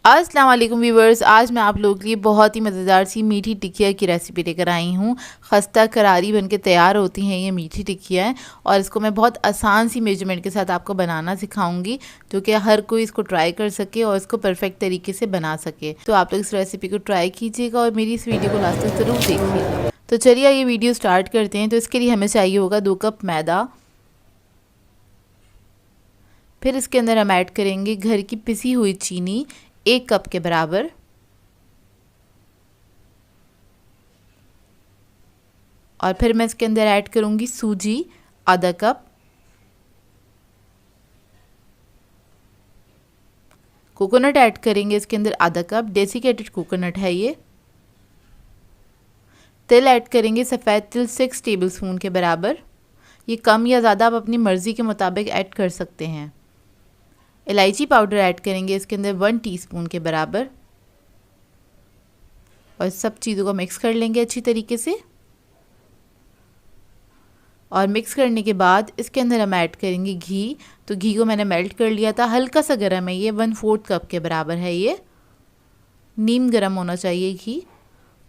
अस्सलाम वालेकुम व्यूवर्स, आज मैं आप लोगों के लिए बहुत ही मज़ेदार सी मीठी टिकिया की रेसिपी लेकर आई हूँ। खस्ता करारी बनके तैयार होती हैं ये मीठी टिकिया है और इसको मैं बहुत आसान सी मेजरमेंट के साथ आपको बनाना सिखाऊंगी, जो कि हर कोई इसको ट्राई कर सके और इसको परफेक्ट तरीके से बना सके। तो आप लोग इस रेसिपी को ट्राई कीजिएगा और मेरी इस वीडियो को लास्ट तक ज़रूर देखिएगा। तो चलिए ये वीडियो स्टार्ट करते हैं। तो इसके लिए हमें चाहिए होगा 2 कप मैदा। फिर इसके अंदर हम ऐड करेंगे घर की पिसी हुई चीनी 1 कप के बराबर। और फिर मैं इसके अंदर ऐड करूंगी सूजी आधा कप, कोकोनट ऐड करेंगे इसके अंदर आधा कप, डेसिकेटेड कोकोनट है ये। तिल ऐड करेंगे सफ़ेद तिल 6 टेबलस्पून के बराबर। ये कम या ज़्यादा आप अपनी मर्ज़ी के मुताबिक ऐड कर सकते हैं। इलायची पाउडर ऐड करेंगे इसके अंदर 1 टीस्पून के बराबर और सब चीज़ों को मिक्स कर लेंगे अच्छी तरीके से। और मिक्स करने के बाद इसके अंदर हम ऐड करेंगे घी। तो घी को मैंने मेल्ट कर लिया था, हल्का सा गर्म है ये, 1/4 कप के बराबर है ये। नीम गर्म होना चाहिए घी।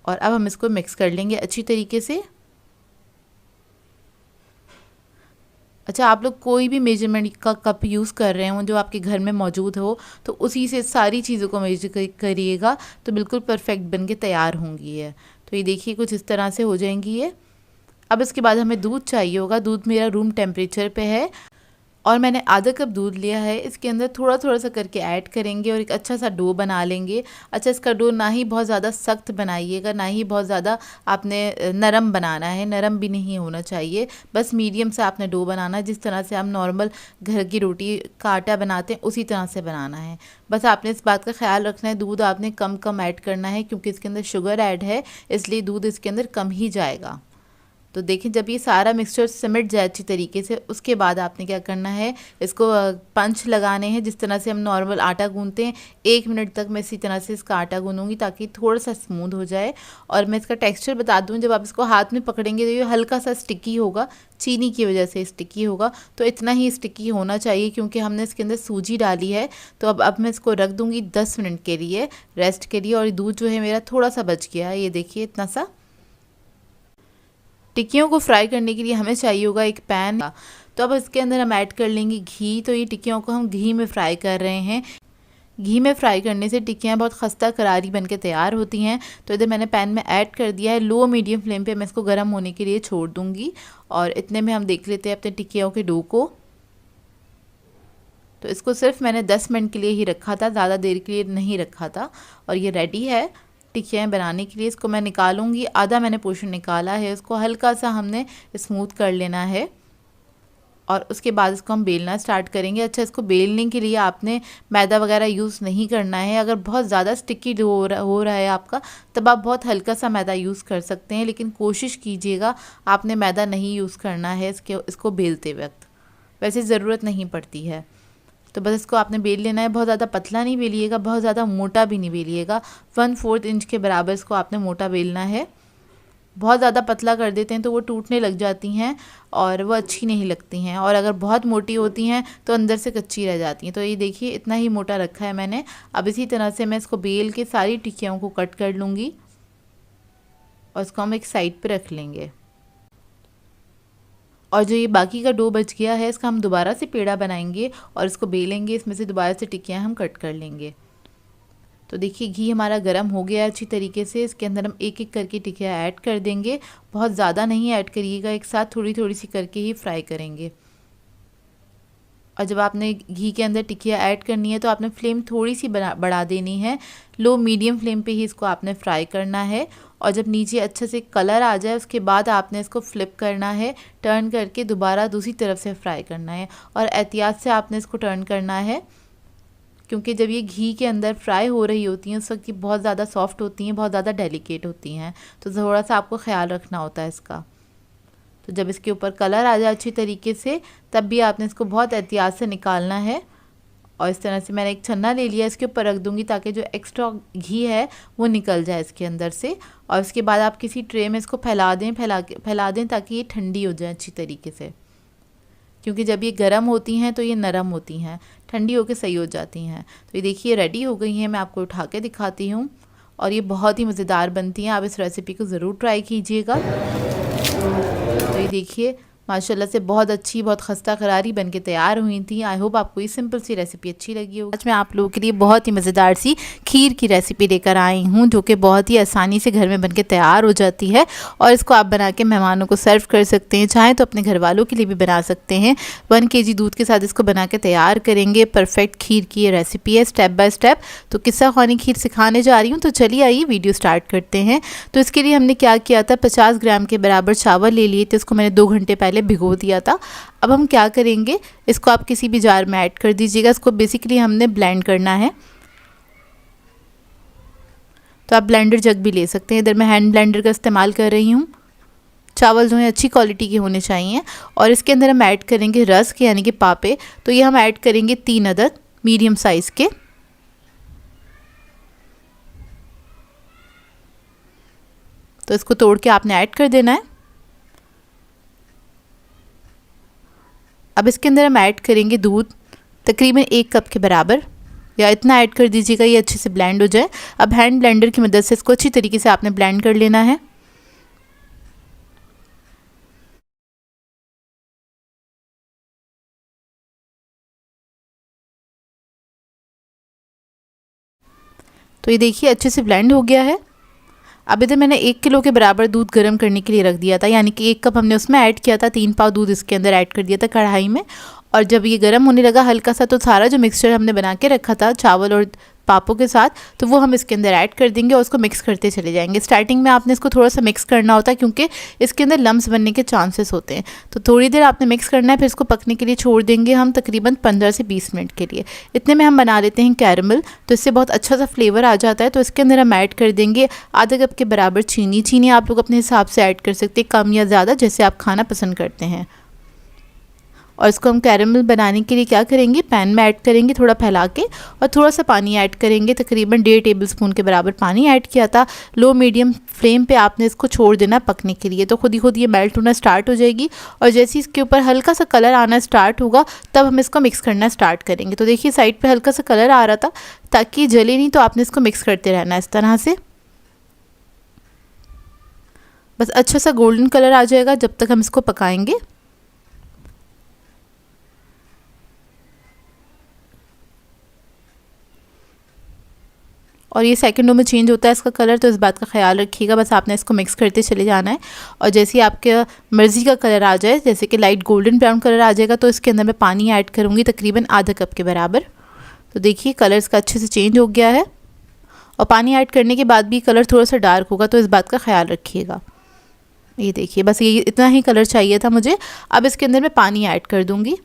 और अब हम इसको मिक्स कर लेंगे अच्छी तरीके से। अच्छा, आप लोग कोई भी मेजरमेंट का कप यूज़ कर रहे हो जो आपके घर में मौजूद हो, तो उसी से सारी चीज़ों को मेजर करिएगा तो बिल्कुल परफेक्ट बन के तैयार होंगी ये। तो ये देखिए कुछ इस तरह से हो जाएंगी ये। अब इसके बाद हमें दूध चाहिए होगा। दूध मेरा रूम टेम्परेचर पे है और मैंने आधा कप दूध लिया है। इसके अंदर थोड़ा थोड़ा सा करके ऐड करेंगे और एक अच्छा सा डो बना लेंगे। अच्छा, इसका डो ना ही बहुत ज़्यादा सख्त बनाइएगा, ना ही बहुत ज़्यादा आपने नरम बनाना है, नरम भी नहीं होना चाहिए, बस मीडियम से आपने डो बनाना है। जिस तरह से हम नॉर्मल घर की रोटी का आटा बनाते हैं उसी तरह से बनाना है। बस आपने इस बात का ख्याल रखना है, दूध आपने कम कम ऐड करना है क्योंकि इसके अंदर शुगर ऐड है, इसलिए दूध इसके अंदर कम ही जाएगा। तो देखें, जब ये सारा मिक्सचर सिमट जाए अच्छी तरीके से, उसके बाद आपने क्या करना है, इसको पंच लगाने हैं जिस तरह से हम नॉर्मल आटा गूंथते हैं। 1 मिनट तक मैं इसी तरह से इसका आटा गूंथूंगी ताकि थोड़ा सा स्मूथ हो जाए। और मैं इसका टेक्सचर बता दूं, जब आप इसको हाथ में पकड़ेंगे तो ये हल्का सा स्टिकी होगा, चीनी की वजह से स्टिकी होगा। तो इतना ही स्टिकी होना चाहिए क्योंकि हमने इसके अंदर सूजी डाली है। तो अब मैं इसको रख दूँगी 10 मिनट के लिए रेस्ट के लिए। और दूध जो है मेरा थोड़ा सा बच गया है, ये देखिए इतना सा। टिक्कियों को फ्राई करने के लिए हमें चाहिए होगा एक पैन। तो अब इसके अंदर हम ऐड कर लेंगे घी। तो ये टिक्कियों को हम घी में फ्राई कर रहे हैं। घी में फ्राई करने से टिक्कियाँ बहुत खस्ता करारी बनके तैयार होती हैं। तो इधर मैंने पैन में ऐड कर दिया है। लो मीडियम फ्लेम पे मैं इसको गर्म होने के लिए छोड़ दूँगी। और इतने में हम देख लेते हैं अपने टिक्कियों के डो को। तो इसको सिर्फ मैंने 10 मिनट के लिए ही रखा था, ज़्यादा देर के लिए नहीं रखा था। और ये रेडी है टिक्कियाँ बनाने के लिए। इसको मैं निकालूंगी, आधा मैंने पोर्शन निकाला है, उसको हल्का सा हमने स्मूथ कर लेना है और उसके बाद इसको हम बेलना स्टार्ट करेंगे। अच्छा, इसको बेलने के लिए आपने मैदा वगैरह यूज़ नहीं करना है। अगर बहुत ज़्यादा स्टिकी हो रहा है आपका, तब आप बहुत हल्का सा मैदा यूज़ कर सकते हैं, लेकिन कोशिश कीजिएगा आपने मैदा नहीं यूज़ करना है इसको बेलते वक्त। वैसे ज़रूरत नहीं पड़ती है। तो बस इसको आपने बेल लेना है। बहुत ज़्यादा पतला नहीं बेलिएगा, बहुत ज़्यादा मोटा भी नहीं बेलिएगा। 1/4 इंच के बराबर इसको आपने मोटा बेलना है। बहुत ज़्यादा पतला कर देते हैं तो वो टूटने लग जाती हैं और वो अच्छी नहीं लगती हैं। और अगर बहुत मोटी होती हैं तो अंदर से कच्ची रह जाती हैं। तो ये देखिए इतना ही मोटा रखा है मैंने। अब इसी तरह से मैं इसको बेल के सारी टिक्कियों को कट कर लूँगी और इसको हम एक साइड पर रख लेंगे। और जो ये बाकी का डो बच गया है, इसका हम दोबारा से पेड़ा बनाएंगे और इसको बेलेंगे। इसमें से दोबारा से टिक्कियाँ हम कट कर लेंगे। तो देखिए घी हमारा गर्म हो गया है अच्छी तरीके से। इसके अंदर हम एक एक करके टिक्कियाँ ऐड कर देंगे। बहुत ज़्यादा नहीं ऐड करिएगा, एक साथ थोड़ी थोड़ी सी करके ही फ्राई करेंगे। और जब आपने घी के अंदर टिक्कियाँ ऐड करनी है तो आपने फ्लेम थोड़ी सी बढ़ा देनी है। लो मीडियम फ्लेम पे ही इसको आपने फ्राई करना है। और जब नीचे अच्छे से कलर आ जाए उसके बाद आपने इसको फ्लिप करना है, टर्न करके दोबारा दूसरी तरफ से फ्राई करना है। और एहतियात से आपने इसको टर्न करना है क्योंकि जब ये घी के अंदर फ्राई हो रही होती हैं उस वक्त ये बहुत ज़्यादा सॉफ्ट होती हैं, बहुत ज़्यादा डेलिकेट होती हैं। तो थोड़ा सा आपको ख्याल रखना होता है इसका। तो जब इसके ऊपर कलर आ जाए अच्छी तरीके से, तब भी आपने इसको बहुत एहतियात से निकालना है। और इस तरह से मैंने एक छन्ना ले लिया, इसके ऊपर रख दूंगी ताकि जो एक्स्ट्रा घी है वो निकल जाए इसके अंदर से। और उसके बाद आप किसी ट्रे में इसको फैला दें ताकि ये ठंडी हो जाए अच्छी तरीके से, क्योंकि जब ये गर्म होती हैं तो ये नरम होती हैं। ठंडी होकर सही हो जाती हैं। तो ये देखिए रेडी हो गई हैं, मैं आपको उठा के दिखाती हूँ और ये बहुत ही मज़ेदार बनती हैं। आप इस रेसिपी को ज़रूर ट्राई कीजिएगा। तो ये देखिए माशाल्लाह से बहुत अच्छी, बहुत खस्ता करारी बन के तैयार हुई थी। आई होप आपको ये सिंपल सी रेसिपी अच्छी लगी होगी। आज मैं आप लोगों के लिए बहुत ही मज़ेदार सी खीर की रेसिपी लेकर आई हूँ, जो कि बहुत ही आसानी से घर में बन के तैयार हो जाती है और इसको आप बना के मेहमानों को सर्व कर सकते हैं। चाहें तो अपने घर वालों के लिए भी बना सकते हैं। 1 kg दूध के साथ इसको बना के तैयार करेंगे। परफेक्ट खीर की ये रेसिपी है, स्टेप बाय स्टेप। तो किस्सा ख़्वानी खीर सिखाने जा रही हूँ, तो चलिए आइए वीडियो स्टार्ट करते हैं। तो इसके लिए हमने क्या किया था, 50 ग्राम के बराबर चावल ले लिए थे, इसको मैंने 2 घंटे पहले भिगो दिया था। अब हम क्या करेंगे, इसको आप किसी भी जार में ऐड कर दीजिएगा। इसको बेसिकली हमने ब्लेंड करना है, तो आप ब्लेंडर जग भी ले सकते हैं। इधर मैं हैंड ब्लेंडर का इस्तेमाल कर रही हूँ। चावल जो है अच्छी क्वालिटी के होने चाहिए। और इसके अंदर हम ऐड करेंगे रस्क यानी कि पापे। तो ये हम ऐड करेंगे 3 अदद मीडियम साइज़ के। तो इसको तोड़ के आपने ऐड कर देना है। अब इसके अंदर हम ऐड करेंगे दूध तकरीबन 1 कप के बराबर, या इतना ऐड कर दीजिएगा ये अच्छे से ब्लेंड हो जाए। अब हैंड ब्लेंडर की मदद से इसको अच्छी तरीके से आपने ब्लेंड कर लेना है। तो ये देखिए अच्छे से ब्लेंड हो गया है। अब इधर मैंने 1 किलो के बराबर दूध गर्म करने के लिए रख दिया था, यानी कि 1 कप हमने उसमें ऐड किया था, 3 पाव दूध इसके अंदर ऐड कर दिया था कढ़ाई में। और जब ये गर्म होने लगा हल्का सा, तो सारा जो मिक्सचर हमने बना के रखा था चावल और पापों के साथ, तो वो हम इसके अंदर ऐड कर देंगे और उसको मिक्स करते चले जाएंगे। स्टार्टिंग में आपने इसको थोड़ा सा मिक्स करना होता है, क्योंकि इसके अंदर लम्स बनने के चांसेस होते हैं। तो थोड़ी देर आपने मिक्स करना है, फिर इसको पकने के लिए छोड़ देंगे हम तकरीबन 15 से 20 मिनट के लिए। इतने में हम बना लेते हैं कैरमल, तो इससे बहुत अच्छा सा फ्लेवर आ जाता है। तो इसके अंदर हम ऐड कर देंगे आधा कप के बराबर चीनी। चीनी आप लोग अपने हिसाब से ऐड कर सकते हैं, कम या ज़्यादा, जैसे आप खाना पसंद करते हैं। और इसको हम कैरमल बनाने के लिए क्या करेंगे, पैन में ऐड करेंगे थोड़ा फैला के, और थोड़ा सा पानी ऐड करेंगे, तकरीबन 1.5 टेबलस्पून के बराबर पानी ऐड किया था। लो मीडियम फ्लेम पे आपने इसको छोड़ देना पकने के लिए। तो खुद ही खुद ये मेल्ट होना स्टार्ट हो जाएगी, और जैसे ही इसके ऊपर हल्का सा कलर आना स्टार्ट होगा, तब हम इसको मिक्स करना स्टार्ट करेंगे। तो देखिए साइड पर हल्का सा कलर आ रहा था, ताकि जले नहीं, तो आपने इसको मिक्स करते रहना इस तरह से। बस अच्छा सा गोल्डन कलर आ जाएगा जब तक हम इसको पकाएंगे। और ये सेकंडों में चेंज होता है इसका कलर, तो इस बात का ख्याल रखिएगा। बस आपने इसको मिक्स करते चले जाना है, और जैसे ही आपके मर्ज़ी का कलर आ जाए, जैसे कि लाइट गोल्डन ब्राउन कलर आ जाएगा, तो इसके अंदर मैं पानी ऐड करूँगी तकरीबन आधा कप के बराबर। तो देखिए कलर इसका अच्छे से चेंज हो गया है, और पानी ऐड करने के बाद भी कलर थोड़ा सा डार्क होगा, तो इस बात का ख्याल रखिएगा। ये देखिए बस ये इतना ही कलर चाहिए था मुझे। अब इसके अंदर मैं पानी ऐड कर दूँगी।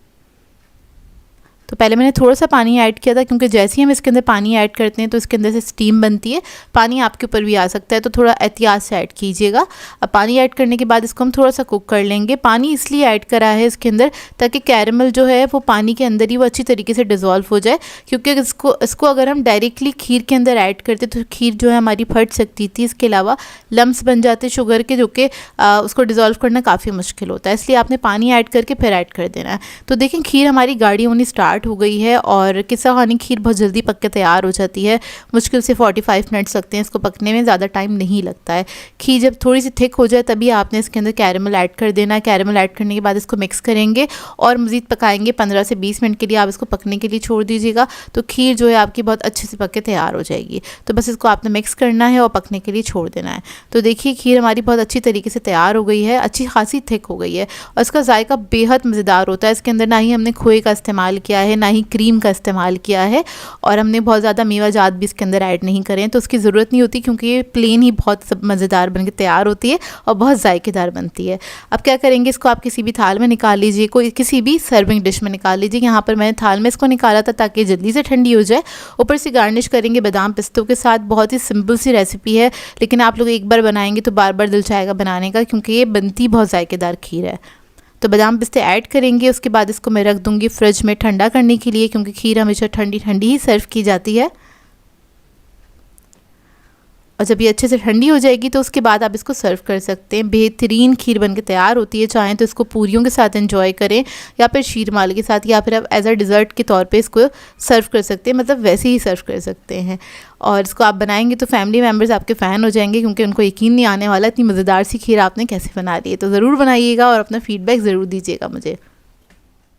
तो पहले मैंने थोड़ा सा पानी ऐड किया था, क्योंकि जैसे ही हम इसके अंदर पानी ऐड करते हैं तो इसके अंदर से स्टीम बनती है। पानी आपके ऊपर भी आ सकता है, तो थोड़ा एहतियात से ऐड कीजिएगा। अब पानी ऐड करने के बाद इसको हम थोड़ा सा कुक कर लेंगे। पानी इसलिए ऐड करा है इसके अंदर, ताकि कैरमल जो है वो पानी के अंदर ही वो अच्छी तरीके से डिज़ोल्व हो जाए, क्योंकि इसको अगर हम डायरेक्टली खीर के अंदर ऐड करते तो खीर जो है हमारी फट सकती थी। इसके अलावा लम्स बन जाते शुगर के, जो कि उसको डिज़ोल्व करना काफ़ी मुश्किल होता है। इसलिए आपने पानी ऐड करके फिर ऐड कर देना है। तो देखें खीर हमारी गाढ़ी होनी स्टार्ट हो गई है, और किस्सा ख़्वानी खीर बहुत जल्दी पक के तैयार हो जाती है। मुश्किल से 45 मिनट्स लगते हैं इसको पकने में, ज़्यादा टाइम नहीं लगता है। खीर जब थोड़ी सी थिक हो जाए, तभी आपने इसके अंदर कैरमल ऐड कर देना है। कैरमल ऐड करने के बाद इसको मिक्स करेंगे और मज़ीद पकाएंगे 15 से 20 मिनट के लिए। आप इसको पकने के लिए छोड़ दीजिएगा, तो खीर जो है आपकी बहुत अच्छे से पक के तैयार हो जाएगी। तो बस इसको आपने मिक्स करना है और पकने के लिए छोड़ देना है। तो देखिए खीर हमारी बहुत अच्छी तरीके से तैयार हो गई है, अच्छी खासी थिक हो गई है, और इसका जायका बेहद मज़ेदार होता है। इसके अंदर ना ही हमने खोए का इस्तेमाल किया है, ना ही क्रीम का इस्तेमाल किया है, और हमने बहुत ज़्यादा मेवा जात भी इसके अंदर ऐड नहीं करें, तो उसकी ज़रूरत नहीं होती, क्योंकि ये प्लेन ही बहुत मज़ेदार बन के तैयार होती है और बहुत जायकेदार बनती है। अब क्या करेंगे, इसको आप किसी भी थाल में निकाल लीजिए, कोई किसी भी सर्विंग डिश में निकाल लीजिए। यहाँ पर मैंने थाल में इसको निकाला था ताकि जल्दी से ठंडी हो जाए। ऊपर से गार्निश करेंगे बादाम पिस्तों के साथ। बहुत ही सिंपल सी रेसिपी है, लेकिन आप लोग एक बार बनाएंगे तो बार बार दिल चाहेगा बनाने का, क्योंकि ये बनती बहुत जायकेदार खीर है। तो बादाम पिस्ते ऐड करेंगे, उसके बाद इसको मैं रख दूंगी फ्रिज में ठंडा करने के लिए, क्योंकि खीर हमेशा ठंडी ठंडी ही सर्व की जाती है। और और जब ये अच्छे से ठंडी हो जाएगी तो उसके बाद आप इसको सर्व कर सकते हैं। बेहतरीन खीर बनके तैयार होती है। चाहें तो इसको पूरियों के साथ एंजॉय करें या फिर शीरमाल के साथ, या फिर आप एज अ डिज़र्ट के तौर पे इसको सर्व कर सकते हैं, मतलब वैसे ही सर्व कर सकते हैं। और इसको आप बनाएंगे तो फैमिली मेम्बर्स आपके फ़ैन हो जाएंगे, क्योंकि उनको यकीन नहीं आने वाला इतनी मज़ेदार सी खीर आपने कैसे बना ली है। तो ज़रूर बनाइएगा और अपना फ़ीडबैक ज़रूर दीजिएगा मुझे।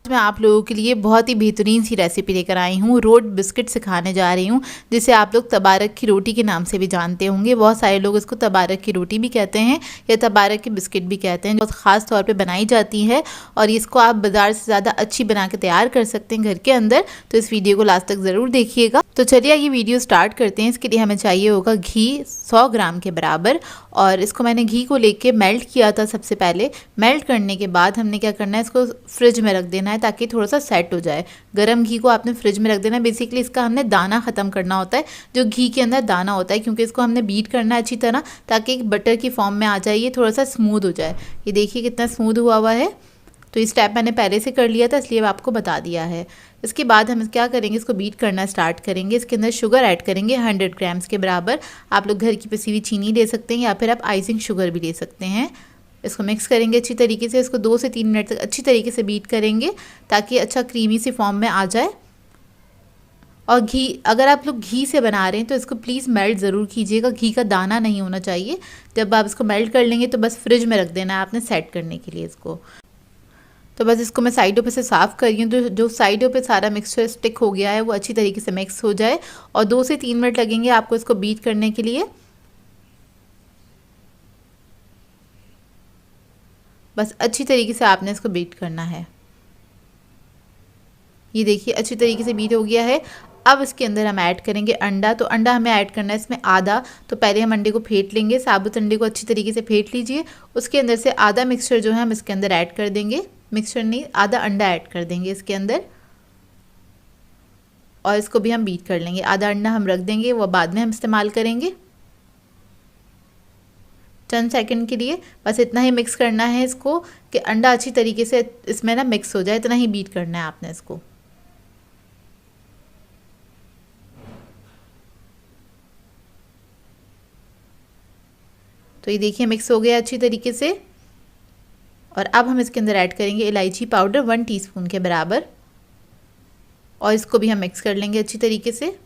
मैं आप लोगों के लिए बहुत ही बेहतरीन सी रेसिपी लेकर आई हूँ। रोट बिस्किट सिखाने जा रही हूँ, जिसे आप लोग तबारक की रोटी के नाम से भी जानते होंगे। बहुत सारे लोग इसको तबारक की रोटी भी कहते हैं या तबारक की बिस्किट भी कहते हैं, बहुत ख़ास तौर पे बनाई जाती है। और इसको आप बाज़ार से ज़्यादा अच्छी बना के तैयार कर सकते हैं घर के अंदर। तो इस वीडियो को लास्ट तक ज़रूर देखिएगा। तो चलिए ये वीडियो स्टार्ट करते हैं। इसके लिए हमें चाहिए होगा घी 100 ग्राम के बराबर। और इसको मैंने घी को लेके मेल्ट किया था सबसे पहले। मेल्ट करने के बाद हमने क्या करना है, इसको फ्रिज में रख देना है ताकि थोड़ा सा सेट हो जाए। गरम घी को आपने फ्रिज में रख देना है। बेसिकली इसका हमने दाना ख़त्म करना होता है, जो घी के अंदर दाना होता है, क्योंकि इसको हमने बीट करना है अच्छी तरह ताकि एक बटर की फॉर्म में आ जाए, ये थोड़ा सा स्मूथ हो जाए। ये देखिए कितना स्मूथ हुआ है। तो ये स्टेप मैंने पहले से कर लिया था, इसलिए आपको बता दिया है। इसके बाद हम क्या करेंगे, इसको बीट करना स्टार्ट करेंगे। इसके अंदर शुगर ऐड करेंगे 100 ग्राम्स के बराबर। आप लोग घर की पिसी हुई चीनी ले सकते हैं या फिर आप आइसिंग शुगर भी ले सकते हैं। इसको मिक्स करेंगे अच्छी तरीके से। इसको 2 से 3 मिनट तक अच्छी तरीके से बीट करेंगे ताकि अच्छा क्रीमी सी फॉर्म में आ जाए। और घी, अगर आप लोग घी से बना रहे हैं तो इसको प्लीज़ मेल्ट ज़रूर कीजिएगा, घी का दाना नहीं होना चाहिए। जब आप इसको मेल्ट कर लेंगे तो बस फ्रिज में रख देना है आपने सेट करने के लिए इसको। तो बस इसको मैं साइडों पे से साफ़ कर रही हूँ, तो जो साइडों पे सारा मिक्सचर स्टिक हो गया है वो अच्छी तरीके से मिक्स हो जाए। और 2 से 3 मिनट लगेंगे आपको इसको बीट करने के लिए। बस अच्छी तरीके से आपने इसको बीट करना है। ये देखिए अच्छी तरीके से बीट हो गया है। अब इसके अंदर हम ऐड करेंगे अंडा। तो अंडा हमें ऐड करना है इसमें आधा। तो पहले हम अंडे को फेंट लेंगे, साबुत अंडे को अच्छी तरीके से फेंट लीजिए। उसके अंदर से आधा मिक्सचर जो है हम इसके अंदर ऐड कर देंगे। मिक्सचर नहीं, आधा अंडा ऐड कर देंगे इसके अंदर। और इसको भी हम बीट कर लेंगे। आधा अंडा हम रख देंगे, वो बाद में हम इस्तेमाल करेंगे चंद सेकंड के लिए। बस इतना ही मिक्स करना है इसको कि अंडा अच्छी तरीके से इसमें ना मिक्स हो जाए। इतना ही बीट करना है आपने इसको। तो ये देखिए मिक्स हो गया अच्छी तरीके से। और अब हम इसके अंदर ऐड करेंगे इलायची पाउडर 1 टीस्पून के बराबर। और इसको भी हम मिक्स कर लेंगे अच्छी तरीके से।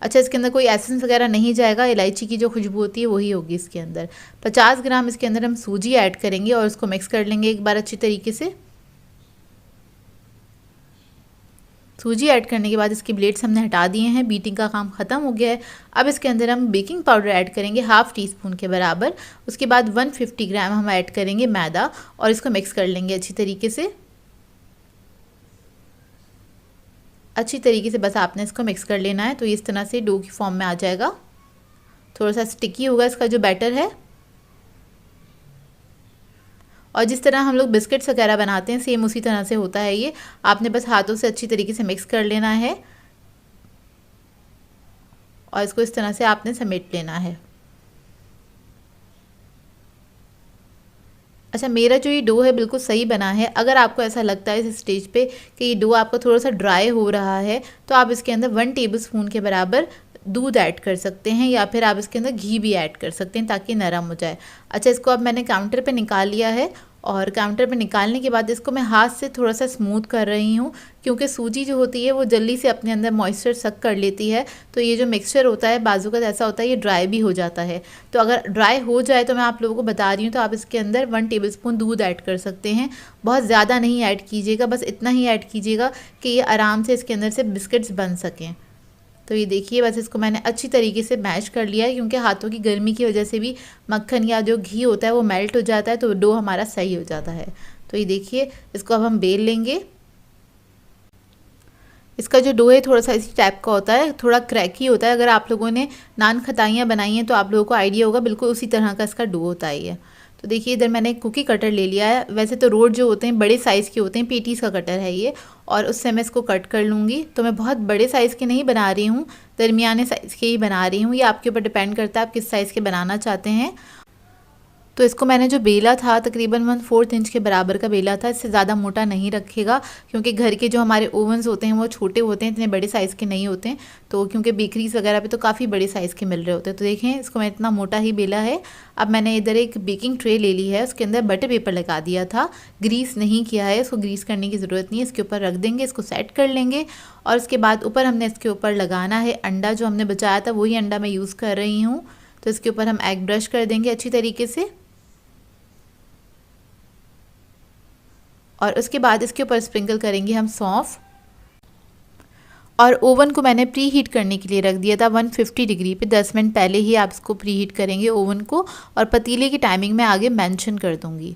अच्छा, इसके अंदर कोई एसेंस वगैरह नहीं जाएगा, इलायची की जो खुशबू होती है वही होगी इसके अंदर। 50 ग्राम इसके अंदर हम सूजी ऐड करेंगे और इसको मिक्स कर लेंगे एक बार अच्छी तरीके से। सूजी ऐड करने के बाद इसकी ब्लेड्स हमने हटा दिए हैं, बीटिंग का काम ख़त्म हो गया है। अब इसके अंदर हम बेकिंग पाउडर ऐड करेंगे 1/2 टीस्पून के बराबर। उसके बाद 150 ग्राम हम ऐड करेंगे मैदा और इसको मिक्स कर लेंगे अच्छी तरीके से। अच्छी तरीके से बस आपने इसको मिक्स कर लेना है। तो इस तरह से डो की फॉर्म में आ जाएगा। थोड़ा सा स्टिकी होगा इसका जो बैटर है। और जिस तरह हम लोग बिस्किट्स वगैरह बनाते हैं सेम उसी तरह से होता है ये। आपने बस हाथों से अच्छी तरीके से मिक्स कर लेना है और इसको इस तरह से आपने समेट लेना है। अच्छा, मेरा जो ये डो है बिल्कुल सही बना है। अगर आपको ऐसा लगता है इस स्टेज पे कि ये डो आपका थोड़ा सा ड्राई हो रहा है तो आप इसके अंदर 1 टेबलस्पून के बराबर दूध ऐड कर सकते हैं या फिर आप इसके अंदर घी भी ऐड कर सकते हैं ताकि नरम हो जाए। अच्छा, इसको अब मैंने काउंटर पे निकाल लिया है और काउंटर पे निकालने के बाद इसको मैं हाथ से थोड़ा सा स्मूथ कर रही हूँ, क्योंकि सूजी जो होती है वो जल्दी से अपने अंदर मॉइस्चर सक कर लेती है। तो ये जो मिक्सचर होता है बाजू का ऐसा होता है, ये ड्राई भी हो जाता है। तो अगर ड्राई हो जाए तो मैं आप लोगों को बता रही हूँ, तो आप इसके अंदर 1 टेबलस्पून दूध ऐड कर सकते हैं। बहुत ज़्यादा नहीं ऐड कीजिएगा, बस इतना ही ऐड कीजिएगा कि ये आराम से इसके अंदर से बिस्किट्स बन सकें। तो ये देखिए बस इसको मैंने अच्छी तरीके से मैश कर लिया है, क्योंकि हाथों की गर्मी की वजह से भी मक्खन या जो घी होता है वो मेल्ट हो जाता है, तो डो हमारा सही हो जाता है। तो ये देखिए इसको अब हम बेल लेंगे। इसका जो डो है थोड़ा सा इसी टाइप का होता है, थोड़ा क्रैकी होता है। अगर आप लोगों ने नान खताइयाँ बनाई हैं तो आप लोगों को आइडिया होगा, बिल्कुल उसी तरह का इसका डो होता है ये। तो देखिए इधर मैंने एक कुकी कटर ले लिया है। वैसे तो रोड जो होते हैं बड़े साइज़ के होते हैं, पेटीज़ का कटर है ये, और उससे मैं इसको कट कर लूँगी। तो मैं बहुत बड़े साइज़ के नहीं बना रही हूँ, दरमियाने साइज़ के ही बना रही हूँ। ये आपके ऊपर डिपेंड करता है आप किस साइज़ के बनाना चाहते हैं। तो इसको मैंने जो बेला था तकरीबन 1/4 इंच के बराबर का बेला था, इससे ज़्यादा मोटा नहीं रखेगा क्योंकि घर के जो हमारे ओवन्स होते हैं वो छोटे होते हैं, इतने बड़े साइज़ के नहीं होते हैं। तो क्योंकि बेकरीज वगैरह पे तो काफ़ी बड़े साइज़ के मिल रहे होते हैं। तो देखें इसको मैं इतना मोटा ही बेला है। अब मैंने इधर एक बेकिंग ट्रे ले ली है, उसके अंदर बटर पेपर लगा दिया था, ग्रीस नहीं किया है, इसको ग्रीस करने की ज़रूरत नहीं है। इसके ऊपर रख देंगे, इसको सेट कर लेंगे और उसके बाद ऊपर हमने इसके ऊपर लगाना है अंडा। जो हमने बचाया था वही अंडा मैं यूज़ कर रही हूँ। तो इसके ऊपर हम एग ब्रश कर देंगे अच्छी तरीके से और उसके बाद इसके ऊपर स्प्रिंकल करेंगे हम सौंफ। और ओवन को मैंने प्री हीट करने के लिए रख दिया था 150 डिग्री पे। 10 मिनट पहले ही आप इसको प्री हीट करेंगे ओवन को, और पतीले की टाइमिंग मैं आगे मेंशन कर दूंगी।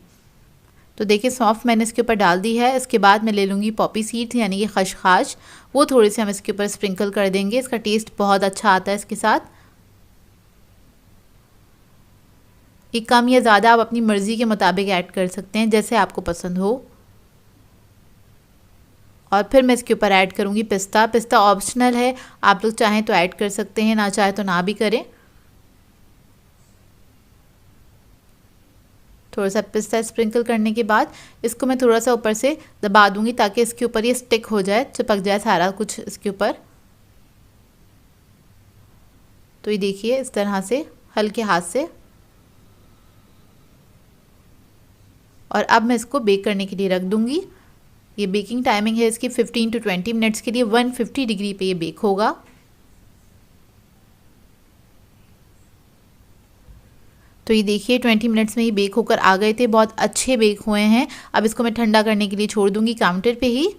तो देखिए सौंफ मैंने इसके ऊपर डाल दी है। इसके बाद मैं ले लूँगी पॉपी सीड्स यानी कि खसखस, वो थोड़े से हम इसके ऊपर स्प्रिंकल कर देंगे। इसका टेस्ट बहुत अच्छा आता है इसके साथ। ये कम या ज़्यादा आप अपनी मर्ज़ी के मुताबिक ऐड कर सकते हैं, जैसे आपको पसंद हो। और फिर मैं इसके ऊपर ऐड करूँगी पिस्ता। पिस्ता ऑप्शनल है, आप लोग चाहें तो ऐड कर सकते हैं, ना चाहे तो ना भी करें। थोड़ा सा पिस्ता स्प्रिंकल करने के बाद इसको मैं थोड़ा सा ऊपर से दबा दूंगी ताकि इसके ऊपर ये स्टिक हो जाए, चिपक जाए सारा कुछ इसके ऊपर। तो ये देखिए इस तरह से हल्के हाथ से। और अब मैं इसको बेक करने के लिए रख दूंगी। ये बेकिंग टाइमिंग है इसकी 15 to 20 मिनट्स के लिए। 150 डिग्री पे ये बेक होगा। तो ये देखिए 20 मिनट्स में ये बेक होकर आ गए थे, बहुत अच्छे बेक हुए हैं। अब इसको मैं ठंडा करने के लिए छोड़ दूंगी काउंटर पे ही,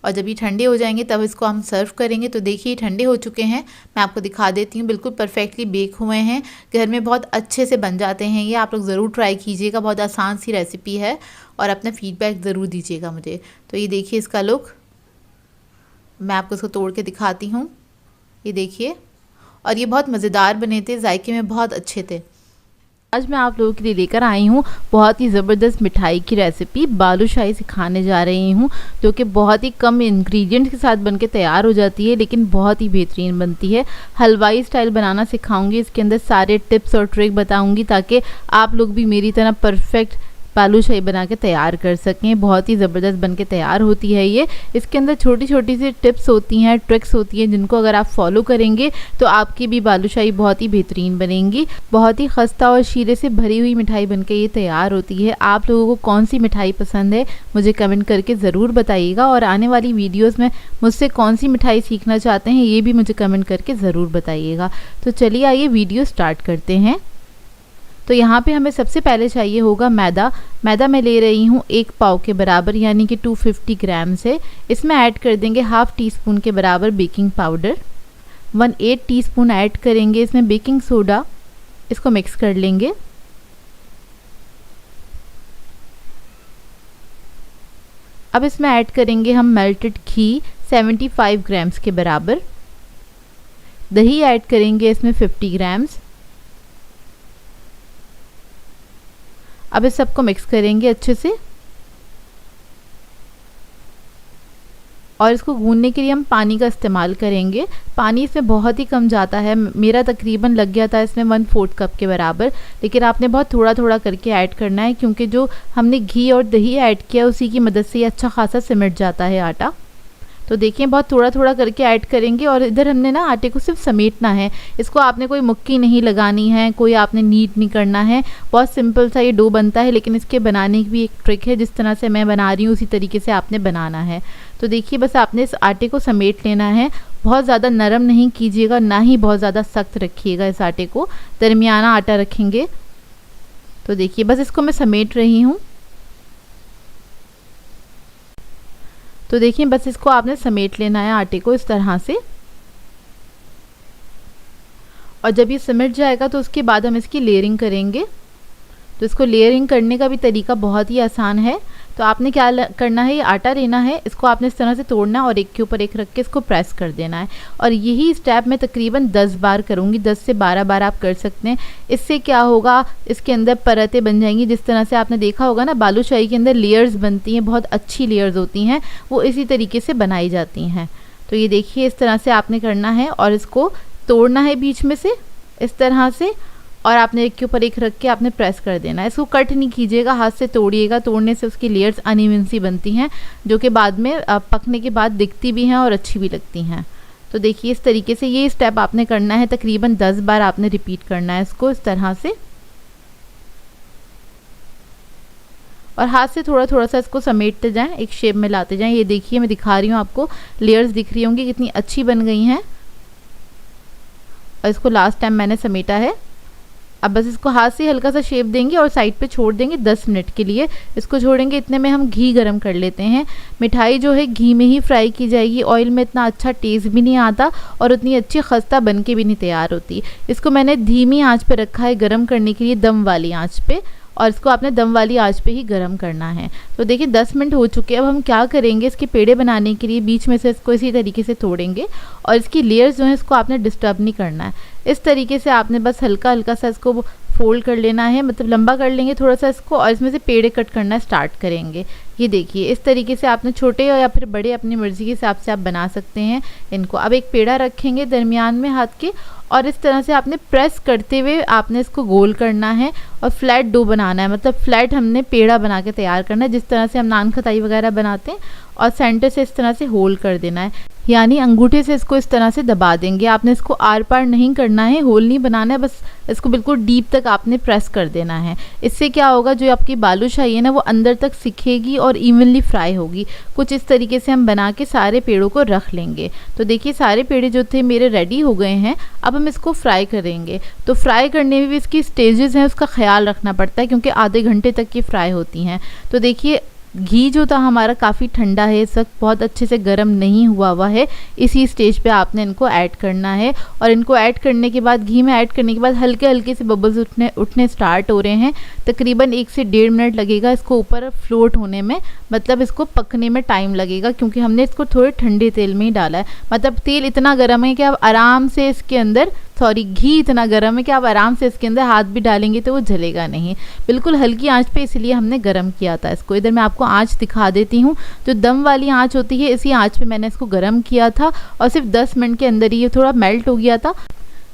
और जब ये ठंडे हो जाएंगे तब इसको हम सर्व करेंगे। तो देखिए ठंडे हो चुके हैं, मैं आपको दिखा देती हूँ, बिल्कुल परफेक्टली बेक हुए हैं। घर में बहुत अच्छे से बन जाते हैं ये, आप लोग ज़रूर ट्राई कीजिएगा। बहुत आसान सी रेसिपी है और अपना फीडबैक ज़रूर दीजिएगा मुझे। तो ये देखिए इसका लुक, मैं आपको इसको तोड़ के दिखाती हूँ। ये देखिए, और ये बहुत मज़ेदार बने थे, जायके में बहुत अच्छे थे। आज मैं आप लोगों के लिए लेकर आई हूँ बहुत ही ज़बरदस्त मिठाई की रेसिपी। बालूशाही सिखाने जा रही हूँ, जो कि बहुत ही कम इंग्रेडिएंट्स के साथ बनके तैयार हो जाती है, लेकिन बहुत ही बेहतरीन बनती है। हलवाई स्टाइल बनाना सिखाऊंगी, इसके अंदर सारे टिप्स और ट्रिक बताऊंगी ताकि आप लोग भी मेरी तरह परफेक्ट बालूशाही बना के तैयार कर सकें। बहुत ही ज़बरदस्त बन के तैयार होती है ये। इसके अंदर छोटी छोटी सी टिप्स होती हैं, ट्रिक्स होती हैं, जिनको अगर आप फॉलो करेंगे तो आपकी भी बालूशाही बहुत ही बेहतरीन बनेंगी। बहुत ही खस्ता और शीरे से भरी हुई मिठाई बन के ये तैयार होती है। आप लोगों को कौन सी मिठाई पसंद है मुझे कमेंट करके ज़रूर बताइएगा, और आने वाली वीडियोज़ में मुझसे कौन सी मिठाई सीखना चाहते हैं ये भी मुझे कमेंट करके ज़रूर बताइएगा। तो चलिए आइए वीडियो स्टार्ट करते हैं। तो यहाँ पे हमें सबसे पहले चाहिए होगा मैदा। मैदा मैं ले रही हूँ 1 पाव के बराबर, यानी कि 250 ग्राम से। इसमें ऐड कर देंगे हाफ़ टी स्पून के बराबर बेकिंग पाउडर, 1/8 टीस्पून ऐड करेंगे इसमें बेकिंग सोडा। इसको मिक्स कर लेंगे। अब इसमें ऐड करेंगे हम मेल्टेड घी 75 ग्राम्स के बराबर। दही ऐड करेंगे इसमें 50 ग्राम्स। अब इस सबको मिक्स करेंगे अच्छे से, और इसको गूंदने के लिए हम पानी का इस्तेमाल करेंगे। पानी इसमें बहुत ही कम जाता है, मेरा तकरीबन लग गया था इसमें 1/4 कप के बराबर, लेकिन आपने बहुत थोड़ा थोड़ा करके ऐड करना है, क्योंकि जो हमने घी और दही ऐड किया उसी की मदद से ये अच्छा खासा सिमट जाता है आटा। तो देखिए बहुत थोड़ा थोड़ा करके ऐड करेंगे, और इधर हमने ना आटे को सिर्फ समेटना है। इसको आपने कोई मुक्की नहीं लगानी है, कोई आपने नीट नहीं करना है। बहुत सिंपल सा ये डो बनता है, लेकिन इसके बनाने की भी एक ट्रिक है। जिस तरह से मैं बना रही हूँ उसी तरीके से आपने बनाना है। तो देखिए बस आपने इस आटे को समेट लेना है। बहुत ज़्यादा नरम नहीं कीजिएगा, ना ही बहुत ज़्यादा सख्त रखिएगा इस आटे को, दरमियाना आटा रखेंगे। तो देखिए बस इसको मैं समेट रही हूँ। तो देखिए बस इसको आपने समेट लेना है आटे को इस तरह से, और जब ये सिमट जाएगा तो उसके बाद हम इसकी लेयरिंग करेंगे। तो इसको लेयरिंग करने का भी तरीका बहुत ही आसान है। तो आपने क्या करना है, ये आटा लेना है, इसको आपने इस तरह से तोड़ना है और एक के ऊपर एक रख के इसको प्रेस कर देना है। और यही स्टेप मैं तकरीबन 10 बार करूँगी, 10 से 12 बार आप कर सकते हैं। इससे क्या होगा, इसके अंदर परतें बन जाएंगी। जिस तरह से आपने देखा होगा ना बालूशाही के अंदर लेयर्स बनती हैं, बहुत अच्छी लेयर्स होती हैं, वो इसी तरीके से बनाई जाती हैं। तो ये देखिए इस तरह से आपने करना है, और इसको तोड़ना है बीच में से इस तरह से, और आपने एक के ऊपर एक रख के आपने प्रेस कर देना है। इसको कट नहीं कीजिएगा, हाथ से तोड़िएगा, तोड़ने से उसकी लेयर्स अनइवन सी बनती हैं जो कि बाद में पकने के बाद दिखती भी हैं और अच्छी भी लगती हैं। तो देखिए इस तरीके से ये स्टेप आपने करना है, तकरीबन 10 बार आपने रिपीट करना है इसको इस तरह से, और हाथ से थोड़ा थोड़ा सा इसको समेटते जाएं, एक शेप में लाते जाएं। ये देखिए मैं दिखा रही हूँ आपको, लेयर्स दिख रही होंगी कितनी अच्छी बन गई हैं। और इसको लास्ट टाइम मैंने समेटा है। अब बस इसको हाथ से हल्का सा शेप देंगे और साइड पे छोड़ देंगे 10 मिनट के लिए। इसको छोड़ेंगे, इतने में हम घी गरम कर लेते हैं। मिठाई जो है घी में ही फ्राई की जाएगी, ऑयल में इतना अच्छा टेस्ट भी नहीं आता और उतनी अच्छी खस्ता बन के भी नहीं तैयार होती। इसको मैंने धीमी आंच पे रखा है गरम करने के लिए, दम वाली आंच पे, और इसको आपने दम वाली आंच पे ही गरम करना है। तो देखिए 10 मिनट हो चुके हैं। अब हम क्या करेंगे, इसके पेड़े बनाने के लिए बीच में से इसको इसी तरीके से तोड़ेंगे और इसकी लेयर्स जो है इसको आपने डिस्टर्ब नहीं करना है। इस तरीके से आपने बस हल्का हल्का सा इसको फोल्ड कर लेना है, मतलब लंबा कर लेंगे थोड़ा सा इसको, और इसमें से पेड़े कट करना स्टार्ट करेंगे। ये देखिए इस तरीके से आपने छोटे या फिर बड़े अपनी मर्ज़ी के हिसाब से आप बना सकते हैं इनको। अब एक पेड़ा रखेंगे दरमियान में हाथ के, और इस तरह से आपने प्रेस करते हुए आपने इसको गोल करना है और फ्लैट डो बनाना है, मतलब फ्लैट हमने पेड़ा बना के तैयार करना है जिस तरह से हम नान खताई वगैरह बनाते हैं, और सेंटर से इस तरह से होल कर देना है, यानी अंगूठे से इसको इस तरह से दबा देंगे। आपने इसको आर पार नहीं करना है, होल नहीं बनाना है, बस इसको बिल्कुल डीप तक आपने प्रेस कर देना है। इससे क्या होगा, जो आपकी बालूशाही है ना वो अंदर तक सिकेगी और इवनली फ्राई होगी। कुछ इस तरीके से हम बना के सारे पेड़ों को रख लेंगे। तो देखिए सारे पेड़े जो थे मेरे रेडी हो गए हैं। अब हम इसको फ्राई करेंगे। तो फ्राई करने में भी इसकी स्टेजेस हैं, उसका ख्याल रखना पड़ता है क्योंकि आधे घंटे तक ये फ्राई होती हैं। तो देखिए घी जो था हमारा काफ़ी ठंडा है, इस वक्त बहुत अच्छे से गर्म नहीं हुआ है। इसी स्टेज पे आपने इनको ऐड करना है, और इनको ऐड करने के बाद, घी में ऐड करने के बाद हल्के हल्के से बबल्स उठने स्टार्ट हो रहे हैं। तकरीबन 1 से 1.5 मिनट लगेगा इसको ऊपर फ्लोट होने में, मतलब इसको पकने में टाइम लगेगा क्योंकि हमने इसको थोड़े ठंडे तेल में ही डाला है। मतलब तेल इतना गर्म है कि आप आराम से इसके अंदर, घी इतना गर्म है कि आप आराम से इसके अंदर हाथ भी डालेंगे तो वो जलेगा नहीं। बिल्कुल हल्की आंच पे इसलिए हमने गरम किया था इसको। इधर मैं आपको आंच दिखा देती हूँ। जो दम वाली आंच होती है इसी आंच पे मैंने इसको गरम किया था और सिर्फ 10 मिनट के अंदर ही ये थोड़ा मेल्ट हो गया था।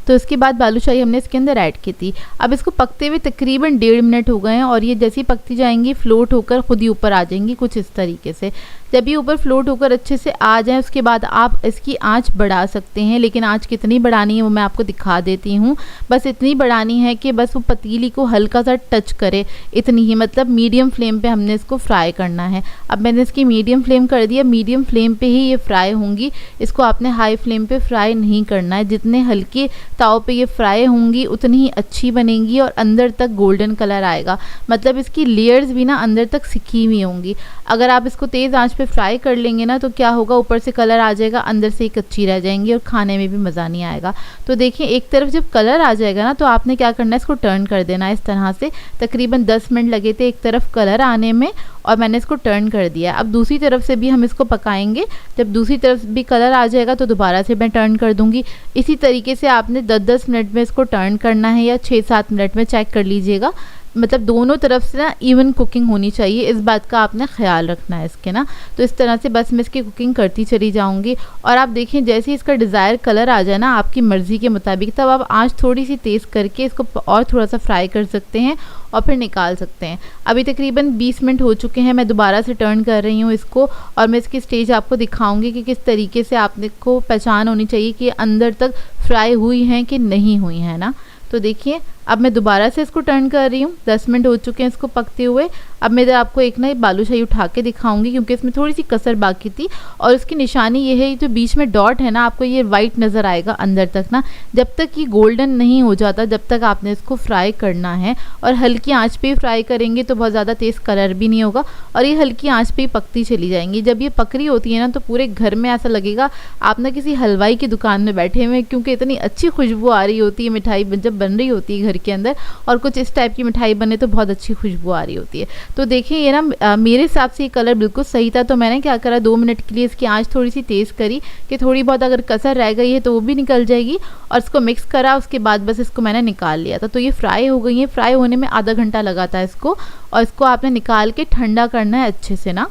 तो इसके बाद बालूशाही हमने इसके अंदर ऐड की थी। अब इसको पकते हुए तकरीबन 1.5 मिनट हो गए हैं, और ये जैसी पकती जाएंगी फ्लोट होकर खुद ही ऊपर आ जाएंगी कुछ इस तरीके से। जब ये ऊपर फ्लोट होकर अच्छे से आ जाए उसके बाद आप इसकी आंच बढ़ा सकते हैं, लेकिन आंच कितनी बढ़ानी है वो मैं आपको दिखा देती हूँ। बस इतनी बढ़ानी है कि बस वो पतीली को हल्का सा टच करे, इतनी ही, मतलब मीडियम फ्लेम पे हमने इसको फ्राई करना है। अब मैंने इसकी मीडियम फ्लेम कर दिया, मीडियम फ्लेम पे ही ये फ्राई होंगी। इसको आपने हाई फ्लेम पे फ्राई नहीं करना है। जितने हल्के ताव पे ये फ्राई होंगी उतनी ही अच्छी बनेंगी और अंदर तक गोल्डन कलर आएगा, मतलब इसकी लेयर्स भी ना अंदर तक सिकी हुई होंगी। अगर आप इसको तेज़ आंच पे फ्राई कर लेंगे ना तो क्या होगा, ऊपर से कलर आ जाएगा, अंदर से ही कच्ची रह जाएंगी और खाने में भी मज़ा नहीं आएगा। तो देखिए एक तरफ जब कलर आ जाएगा ना तो आपने क्या करना है, इसको टर्न कर देना है इस तरह से। तकरीबन 10 मिनट लगे थे एक तरफ कलर आने में और मैंने इसको टर्न कर दिया। अब दूसरी तरफ से भी हम इसको पकाएंगे। जब दूसरी तरफ भी कलर आ जाएगा तो दोबारा से मैं टर्न कर दूंगी। इसी तरीके से आपने 10-10 मिनट में इसको टर्न करना है या 6-7 मिनट में, चेक कर लीजिएगा। मतलब दोनों तरफ से ना इवन कुकिंग होनी चाहिए, इस बात का आपने ख्याल रखना है इसके ना। तो इस तरह से बस मैं इसकी कुकिंग करती चली जाऊंगी और आप देखें जैसे ही इसका डिज़ायर कलर आ जाए ना आपकी मर्ज़ी के मुताबिक, तब आप आंच थोड़ी सी तेज़ करके इसको और थोड़ा सा फ्राई कर सकते हैं और फिर निकाल सकते हैं। अभी तकरीबन 20 मिनट हो चुके हैं, मैं दोबारा से टर्न कर रही हूँ इसको और मैं इसकी स्टेज आपको दिखाऊंगी कि किस तरीके से आपको पहचान होनी चाहिए कि अंदर तक फ्राई हुई हैं कि नहीं हुई हैं ना। तो देखिए अब मैं दोबारा से इसको टर्न कर रही हूँ, 10 मिनट हो चुके हैं इसको पकते हुए। अब मैं आपको एक ना बालूशाही उठा के दिखाऊंगी क्योंकि इसमें थोड़ी सी कसर बाकी थी और उसकी निशानी ये है, जो बीच में डॉट है ना आपको ये वाइट नज़र आएगा अंदर तक ना। जब तक ये गोल्डन नहीं हो जाता जब तक आपने इसको फ्राई करना है और हल्की आंच पे ही फ्राई करेंगे तो बहुत ज़्यादा तेज़ कलर भी नहीं होगा और ये हल्की आंच पे ही पकती चली जाएंगी। जब ये पक रही होती है ना तो पूरे घर में ऐसा लगेगा आप ना किसी हलवाई की दुकान में बैठे हुए, क्योंकि इतनी अच्छी खुशबू आ रही होती है मिठाई जब बन रही होती है घर के अंदर। और कुछ इस टाइप की मिठाई बने तो बहुत अच्छी खुशबू आ रही होती है। तो देखिए ये ना मेरे हिसाब से ये कलर बिल्कुल सही था, तो मैंने क्या करा 2 मिनट के लिए इसकी आंच थोड़ी सी तेज़ करी कि थोड़ी बहुत अगर कसर रह गई है तो वो भी निकल जाएगी और इसको मिक्स करा। उसके बाद बस इसको मैंने निकाल लिया था। तो ये फ्राई हो गई है। फ्राई होने में आधा घंटा लगा था इसको और इसको आपने निकाल के ठंडा करना है अच्छे से ना।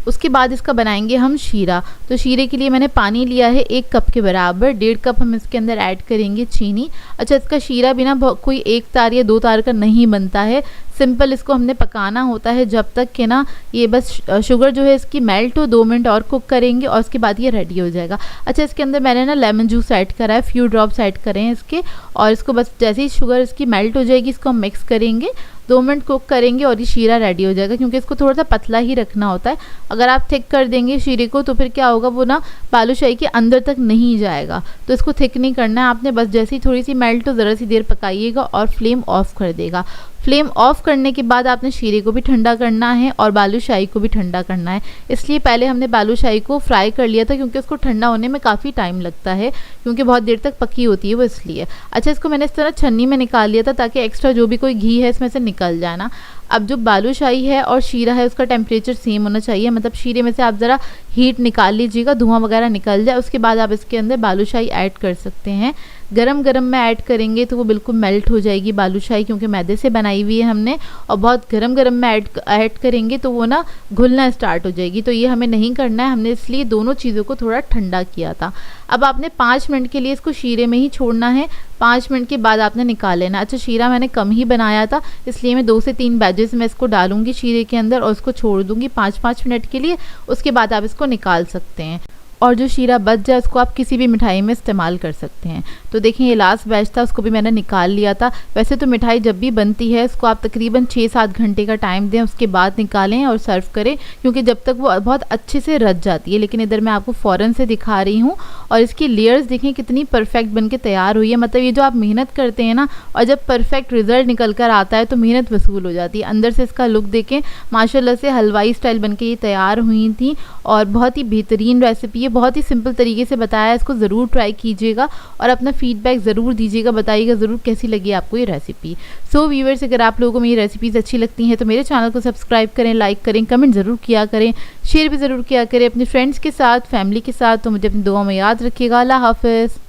उसके बाद इसका बनाएंगे हम शीरा। तो शीरे के लिए मैंने पानी लिया है 1 कप के बराबर, 1.5 कप हम इसके अंदर ऐड करेंगे चीनी। अच्छा, इसका शीरा भी ना कोई 1 तार या 2 तार का नहीं बनता है, सिंपल इसको हमने पकाना होता है जब तक कि ना ये बस शुगर जो है इसकी मेल्ट हो। 2 मिनट और कुक करेंगे और उसके बाद ये रेडी हो जाएगा। अच्छा, इसके अंदर मैंने ना लेमन जूस ऐड करा है, फ्यू ड्रॉप्स ऐड करें हैं इसके, और इसको बस जैसे ही शुगर इसकी मेल्ट हो जाएगी इसको हम मिक्स करेंगे, 2 मिनट कुक करेंगे और ये शीरा रेडी हो जाएगा। क्योंकि इसको थोड़ा सा पतला ही रखना होता है, अगर आप थिक कर देंगे शीरे को तो फिर क्या होगा, वो ना बालूशाही के अंदर तक नहीं जाएगा। तो इसको थिक नहीं करना है आपने, बस जैसे ही थोड़ी सी मेल्ट हो ज़रा सी देर पकाइएगा और फ्लेम ऑफ कर देगा। फ्लेम ऑफ करने के बाद आपने शीरे को भी ठंडा करना है और बालूशाही को भी ठंडा करना है। इसलिए पहले हमने बालूशाही को फ्राई कर लिया था, क्योंकि उसको ठंडा होने में काफ़ी टाइम लगता है, क्योंकि बहुत देर तक पकी होती है वो, इसलिए। अच्छा, इसको मैंने इस तरह छन्नी में निकाल लिया था ताकि एक्स्ट्रा जो भी कोई घी है इसमें से निकल जाए ना। अब जो बालूशाही है और शीरा है उसका टेम्परेचर सेम होना चाहिए, मतलब शीरे में से आप ज़रा हीट निकाल लीजिएगा, धुआं वगैरह निकल जाए, उसके बाद आप इसके अंदर बालूशाही ऐड कर सकते हैं। गरम गरम में ऐड करेंगे तो वो बिल्कुल मेल्ट हो जाएगी बालूशाही, क्योंकि मैदे से बनाई हुई है हमने, और बहुत गरम गरम में ऐड करेंगे तो वो ना घुलना स्टार्ट हो जाएगी। तो ये हमें नहीं करना है, हमने इसलिए दोनों चीज़ों को थोड़ा ठंडा किया था। अब आपने 5 मिनट के लिए इसको शीरे में ही छोड़ना है, 5 मिनट के बाद आपने निकाल लेना। अच्छा, शीरा मैंने कम ही बनाया था, इसलिए मैं 2 से 3 बैचेस में इसको डालूंगी शीरे के अंदर और उसको छोड़ दूंगी 5-5 मिनट के लिए, उसके बाद आप इसको निकाल सकते हैं। और जो शीरा बच जाए उसको आप किसी भी मिठाई में इस्तेमाल कर सकते हैं। तो देखें, ये लास्ट बैच था, उसको भी मैंने निकाल लिया था। वैसे तो मिठाई जब भी बनती है इसको आप तकरीबन 6-7 घंटे का टाइम दें, उसके बाद निकालें और सर्व करें, क्योंकि जब तक वो बहुत अच्छे से रच जाती है। लेकिन इधर मैं आपको फ़ौरन से दिखा रही हूँ, और इसकी लेयर्स देखें कितनी परफेक्ट बन के तैयार हुई है। मतलब ये जो आप मेहनत करते हैं ना, और जब परफेक्ट रिजल्ट निकल कर आता है तो मेहनत वसूल हो जाती है। अंदर से इसका लुक देखें, माशाल्लाह से हलवाई स्टाइल बन के ये तैयार हुई थी, और बहुत ही बेहतरीन रेसिपी है, बहुत ही सिंपल तरीके से बताया। इसको ज़रूर ट्राई कीजिएगा और अपना फीडबैक ज़रूर दीजिएगा, बताइएगा ज़रूर कैसी लगी आपको ये रेसिपी। सो व्यूअर्स, अगर आप लोगों को मेरी रेसिपीज़ अच्छी लगती हैं तो मेरे चैनल को सब्सक्राइब करें, लाइक करें, कमेंट ज़रूर किया करें, शेयर भी ज़रूर किया करें अपने फ्रेंड्स के साथ, फैमिली के साथ। तो मुझे अपनी दुआ में याद रखिएगा। अल्लाह हाफ़िज़।